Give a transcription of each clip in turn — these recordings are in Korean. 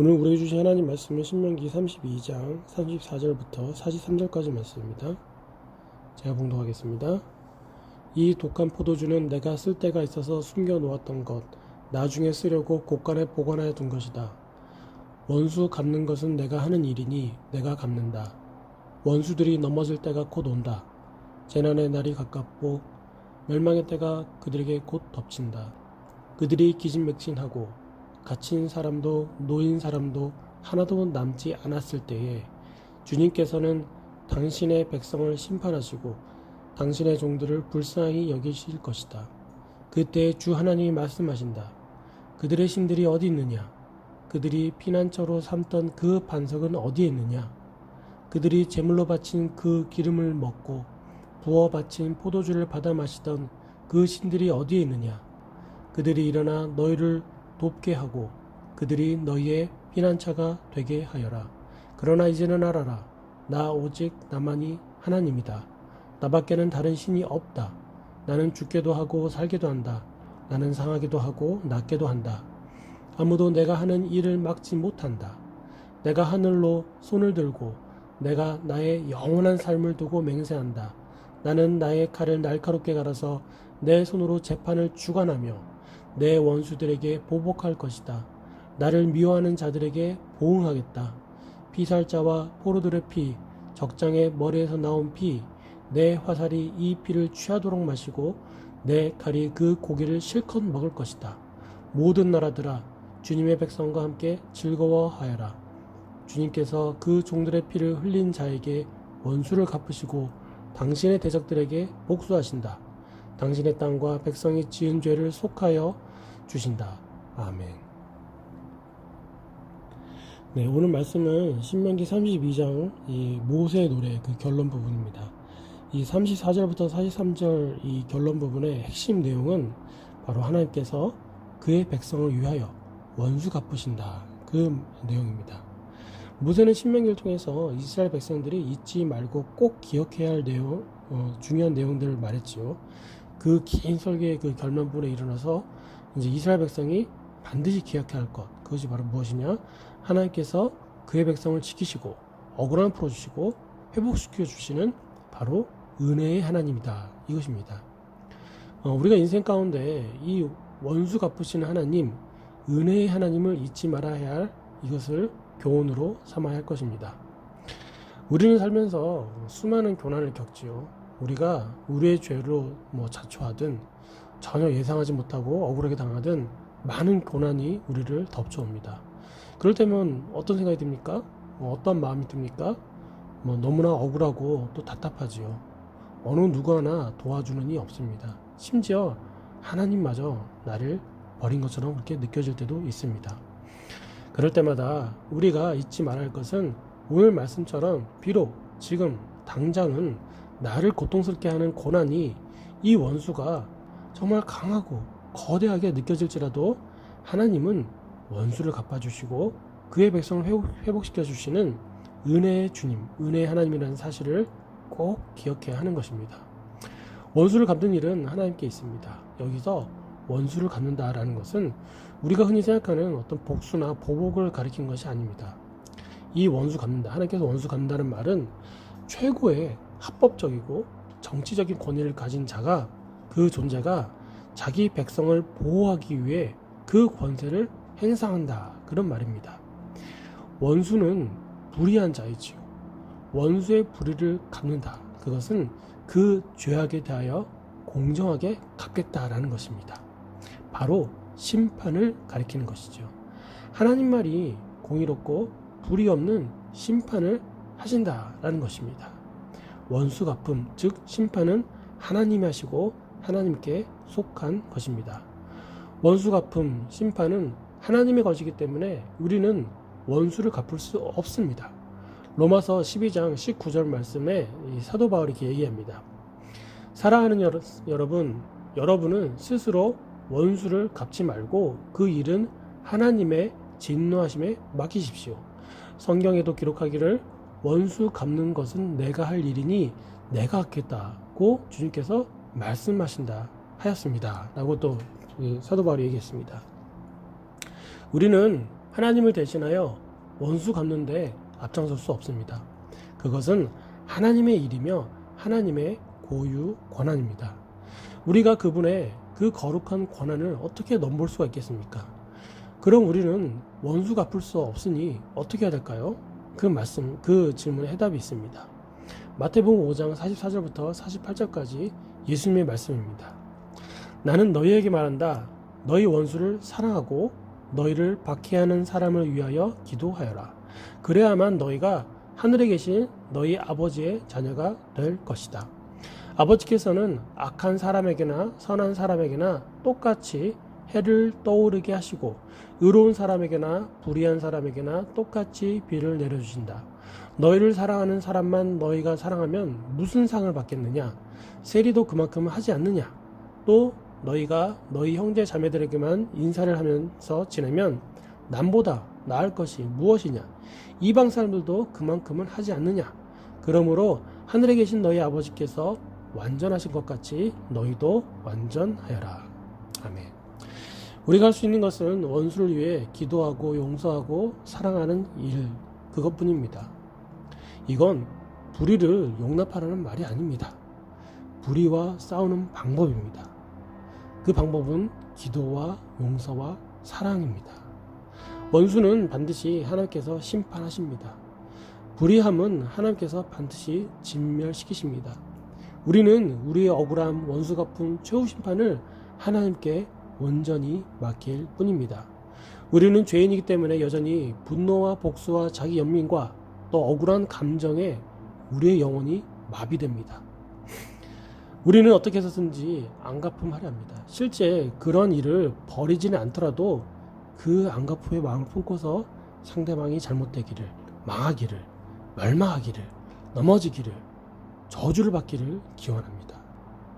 오늘 우리에게 주신 하나님 말씀은 신명기 32장 34절부터 43절까지 말씀입니다. 제가 봉독하겠습니다. 이 독한 포도주는 내가 쓸 때가 있어서 숨겨놓았던 것, 나중에 쓰려고 곳간에 보관하여 둔 것이다. 원수 갚는 것은 내가 하는 일이니 내가 갚는다. 원수들이 넘어질 때가 곧 온다. 재난의 날이 가깝고 멸망의 때가 그들에게 곧 덮친다. 그들이 기진맥진하고 갇힌 사람도 노인 사람도 하나도 남지 않았을 때에 주님께서는 당신의 백성을 심판하시고 당신의 종들을 불쌍히 여기실 것이다. 그때 주 하나님이 말씀하신다. 그들의 신들이 어디 있느냐? 그들이 피난처로 삼던 그 반석은 어디에 있느냐? 그들이 제물로 바친 그 기름을 먹고 부어 바친 포도주를 받아 마시던 그 신들이 어디에 있느냐? 그들이 일어나 너희를 돕게 하고 그들이 너희의 피난처가 되게 하여라. 그러나 이제는 알아라. 나 오직 나만이 하나님이다. 나밖에는 다른 신이 없다. 나는 죽게도 하고 살게도 한다. 나는 상하게도 하고 낫게도 한다. 아무도 내가 하는 일을 막지 못한다. 내가 하늘로 손을 들고 내가 나의 영원한 삶을 두고 맹세한다. 나는 나의 칼을 날카롭게 갈아서 내 손으로 재판을 주관하며 내 원수들에게 보복할 것이다. 나를 미워하는 자들에게 보응하겠다. 피살자와 포로들의 피, 적장의 머리에서 나온 피, 내 화살이 이 피를 취하도록 마시고 내 칼이 그 고기를 실컷 먹을 것이다. 모든 나라들아, 주님의 백성과 함께 즐거워하여라. 주님께서 그 종들의 피를 흘린 자에게 원수를 갚으시고 당신의 대적들에게 복수하신다. 당신의 땅과 백성이 지은 죄를 속하여 주신다. 아멘. 네, 오늘 말씀은 신명기 32장 이 모세의 노래 그 결론 부분입니다. 이 34절부터 43절 이 결론 부분의 핵심 내용은 바로 하나님께서 그의 백성을 위하여 원수 갚으신다. 그 내용입니다. 모세는 신명기를 통해서 이스라엘 백성들이 잊지 말고 꼭 기억해야 할 내용, 중요한 내용들을 말했지요. 그 긴 설교의 그 결론 부분에 일어나서 이제 이스라엘 백성이 반드시 기억해야 할 것, 그것이 바로 무엇이냐? 하나님께서 그의 백성을 지키시고 억울함을 풀어주시고 회복시켜 주시는 바로 은혜의 하나님이다. 이것입니다. 우리가 인생 가운데 이 원수 갚으시는 하나님, 은혜의 하나님을 잊지 말아야 할 이것을 교훈으로 삼아야 할 것입니다. 우리는 살면서 수많은 고난을 겪지요. 우리가 우리의 죄로 자초하든 전혀 예상하지 못하고 억울하게 당하든 많은 고난이 우리를 덮쳐옵니다. 그럴 때면 어떤 생각이 듭니까? 어떤 마음이 듭니까? 너무나 억울하고 또 답답하지요. 어느 누구 하나 도와주는 이 없습니다. 심지어 하나님마저 나를 버린 것처럼 그렇게 느껴질 때도 있습니다. 그럴 때마다 우리가 잊지 말아야 할 것은 오늘 말씀처럼 비록 지금 당장은 나를 고통스럽게 하는 고난이 이 원수가 정말 강하고 거대하게 느껴질지라도 하나님은 원수를 갚아주시고 그의 백성을 회복시켜 주시는 은혜의 주님, 은혜의 하나님이라는 사실을 꼭 기억해야 하는 것입니다. 원수를 갚는 일은 하나님께 있습니다. 여기서 원수를 갚는다라는 것은 우리가 흔히 생각하는 어떤 복수나 보복을 가리킨 것이 아닙니다. 이 원수 갚는다, 하나님께서 원수 갚는다는 말은 최고의 합법적이고 정치적인 권위를 가진 자가, 그 존재가 자기 백성을 보호하기 위해 그 권세를 행사한다, 그런 말입니다. 원수는 불의한 자이지요. 원수의 불의를 갚는다, 그것은 그 죄악에 대하여 공정하게 갚겠다라는 것입니다. 바로 심판을 가리키는 것이죠. 하나님 말이 공의롭고 불의 없는 심판을 하신다라는 것입니다. 원수 갚음, 즉 심판은 하나님이 하시고 하나님께 속한 것입니다. 원수 갚음, 심판은 하나님의 것이기 때문에 우리는 원수를 갚을 수 없습니다. 로마서 12장 19절 말씀에 사도 바울이 이렇게 얘기합니다. 사랑하는 여러분은 스스로 원수를 갚지 말고 그 일은 하나님의 진노하심에 맡기십시오. 성경에도 기록하기를 원수 갚는 것은 내가 할 일이니 내가 하겠다고 주님께서 말씀하신다 하였습니다. 라고 또 사도 바울이 얘기했습니다. 우리는 하나님을 대신하여 원수 갚는데 앞장설 수 없습니다. 그것은 하나님의 일이며 하나님의 고유 권한입니다. 우리가 그분의 그 거룩한 권한을 어떻게 넘볼 수가 있겠습니까? 그럼 우리는 원수 갚을 수 없으니 어떻게 해야 될까요? 그 질문에 해답이 있습니다. 마태복음 5장 44절부터 48절까지 예수님의 말씀입니다. 나는 너희에게 말한다. 너희 원수를 사랑하고 너희를 박해하는 사람을 위하여 기도하여라. 그래야만 너희가 하늘에 계신 너희 아버지의 자녀가 될 것이다. 아버지께서는 악한 사람에게나 선한 사람에게나 똑같이 해를 떠오르게 하시고 의로운 사람에게나 불의한 사람에게나 똑같이 비를 내려주신다. 너희를 사랑하는 사람만 너희가 사랑하면 무슨 상을 받겠느냐? 세리도 그만큼 하지 않느냐? 또 너희가 너희 형제 자매들에게만 인사를 하면서 지내면 남보다 나을 것이 무엇이냐? 이방 사람들도 그만큼은 하지 않느냐? 그러므로 하늘에 계신 너희 아버지께서 완전하신 것 같이 너희도 완전하여라. 아멘. 우리가 할 수 있는 것은 원수를 위해 기도하고 용서하고 사랑하는 일, 그것뿐입니다. 이건 불의를 용납하라는 말이 아닙니다. 불의와 싸우는 방법입니다. 그 방법은 기도와 용서와 사랑입니다. 원수는 반드시 하나님께서 심판하십니다. 불의함은 하나님께서 반드시 진멸시키십니다. 우리는 우리의 억울함, 원수 갚은 최후 심판을 하나님께 온전히 맡길 뿐입니다. 우리는 죄인이기 때문에 여전히 분노와 복수와 자기 연민과 또 억울한 감정에 우리의 영혼이 마비됩니다. 우리는 어떻게 해서든지 안갚음하려 합니다. 실제 그런 일을 벌이지는 않더라도 그 안갚음의 마음을 품고서 상대방이 잘못되기를, 망하기를, 멸망하기를, 넘어지기를, 저주를 받기를 기원합니다.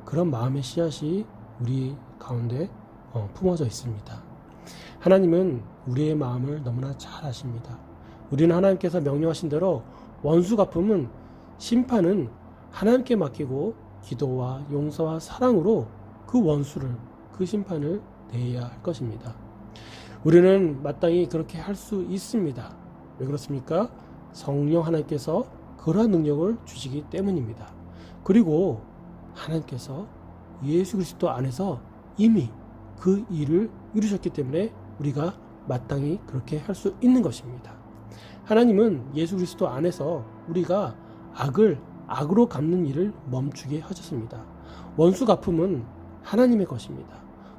그런 마음의 씨앗이 우리 가운데 품어져 있습니다. 하나님은 우리의 마음을 너무나 잘 아십니다. 우리는 하나님께서 명령하신 대로 원수 갚음은 심판은 하나님께 맡기고 기도와 용서와 사랑으로 그 원수를, 그 심판을 내야 할 것입니다. 우리는 마땅히 그렇게 할 수 있습니다. 왜 그렇습니까? 성령 하나님께서 그러한 능력을 주시기 때문입니다. 그리고 하나님께서 예수 그리스도 안에서 이미 그 일을 이루셨기 때문에 우리가 마땅히 그렇게 할 수 있는 것입니다. 하나님은 예수 그리스도 안에서 우리가 악을 악으로 갚는 일을 멈추게 하셨습니다. 원수 갚음은 하나님의 것입니다.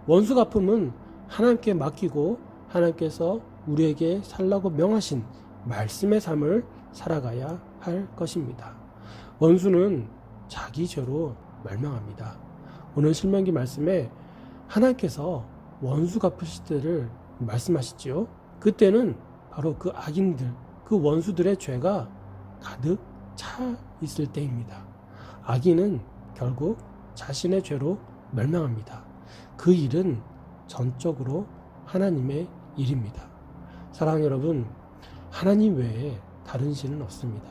원수 갚음은 하나님께 맡기고 하나님께서 우리에게 살라고 명하신 말씀의 삶을 살아가야 할 것입니다. 원수는 자기 죄로 멸망합니다. 오늘 신명기 말씀에 하나님께서 원수 갚으실 때를 말씀하시지요. 그때는 바로 그 악인들, 그 원수들의 죄가 가득 차 있을 때입니다. 악인은 결국 자신의 죄로 멸망합니다. 그 일은 전적으로 하나님의 일입니다. 사랑하는 여러분, 하나님 외에 다른 신은 없습니다.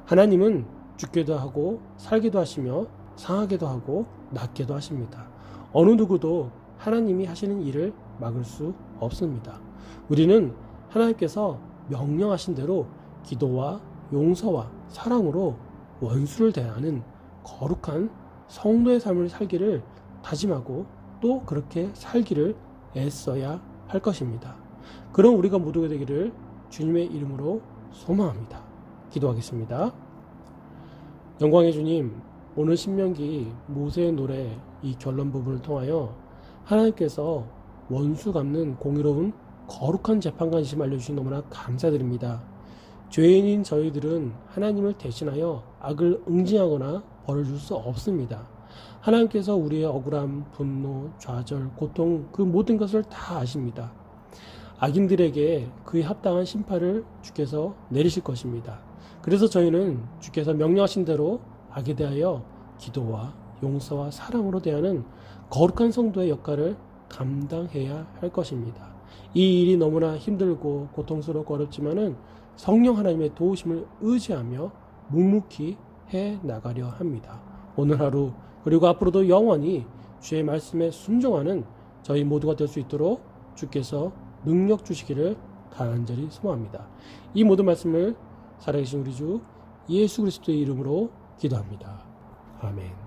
하나님은 죽게도 하고 살기도 하시며 상하게도 하고 낫게도 하십니다. 어느 누구도 하나님이 하시는 일을 막을 수 없습니다. 우리는 하나님께서 명령하신 대로 기도와 용서와 사랑으로 원수를 대하는 거룩한 성도의 삶을 살기를 다짐하고 또 그렇게 살기를 애써야 할 것입니다. 그런 우리가 모두가 되기를 주님의 이름으로 소망합니다. 기도하겠습니다. 영광의 주님, 오늘 신명기 모세의 노래 이 결론 부분을 통하여 하나님께서 원수 갚는 공의로운 거룩한 재판관이심 알려주신 너무나 감사드립니다. 죄인인 저희들은 하나님을 대신하여 악을 응징하거나 벌을 줄 수 없습니다. 하나님께서 우리의 억울함, 분노, 좌절, 고통 그 모든 것을 다 아십니다. 악인들에게 그에 합당한 심판을 주께서 내리실 것입니다. 그래서 저희는 주께서 명령하신 대로 악에 대하여 기도와 용서와 사랑으로 대하는 거룩한 성도의 역할을 감당해야 할 것입니다. 이 일이 너무나 힘들고 고통스럽고 어렵지만은 성령 하나님의 도우심을 의지하며 묵묵히 해 나가려 합니다. 오늘 하루 그리고 앞으로도 영원히 주의 말씀에 순종하는 저희 모두가 될 수 있도록 주께서 능력 주시기를 간절히 소망합니다. 이 모든 말씀을 살아계신 우리 주 예수 그리스도의 이름으로 기도합니다. 아멘.